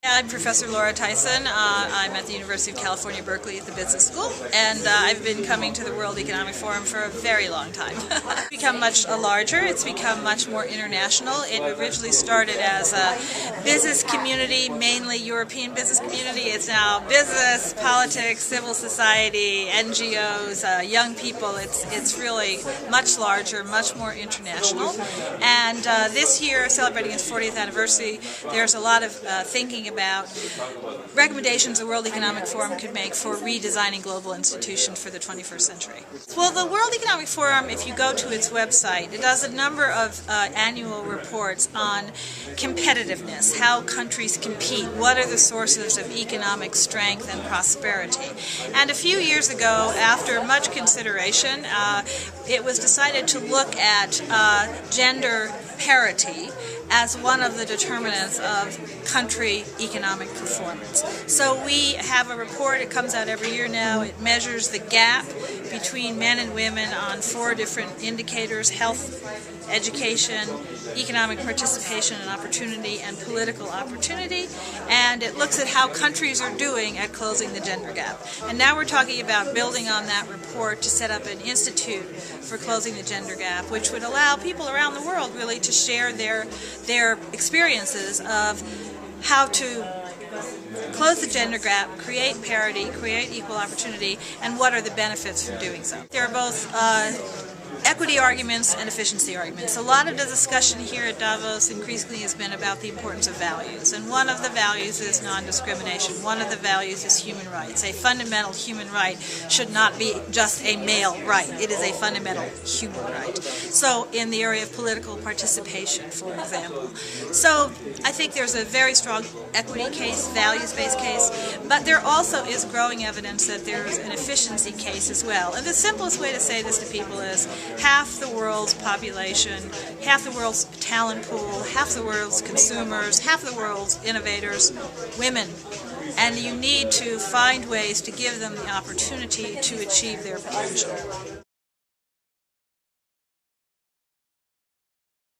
I'm Professor Laura Tyson. I'm at the University of California, Berkeley at the Business School, and I've been coming to the World Economic Forum for a very long time. It's become much larger, it's become much more international. It originally started as a business community, mainly European business community. It's now business, politics, civil society, NGOs, young people. It's really much larger, much more international. And this year, celebrating its 40th anniversary, there's a lot of thinking about recommendations the World Economic Forum could make for redesigning global institutions for the 21st century. Well, the World Economic Forum, if you go to its website, it does a number of annual reports on competitiveness, how countries compete, what are the sources of economic strength and prosperity. And a few years ago, after much consideration, it was decided to look at gender parity as one of the determinants of country economic performance. So we have a report, it comes out every year now, it measures the gap between men and women on 4 different indicators: health, education, economic participation and opportunity, and political opportunity, and it looks at how countries are doing at closing the gender gap. And now we're talking about building on that report to set up an institute for closing the gender gap, which would allow people around the world really to share their experiences of how to close the gender gap, create parity, create equal opportunity, and what are the benefits from doing so. There are both equity arguments and efficiency arguments. A lot of the discussion here at Davos increasingly has been about the importance of values, and one of the values is non-discrimination. One of the values is human rights. A fundamental human right should not be just a male right. It is a fundamental human right. So in the area of political participation, for example. So I think there's a very strong equity case, values-based case, but there also is growing evidence that there's an efficiency case as well. And the simplest way to say this to people is half the world's population, half the world's talent pool, half the world's consumers, half the world's innovators, women. And you need to find ways to give them the opportunity to achieve their potential.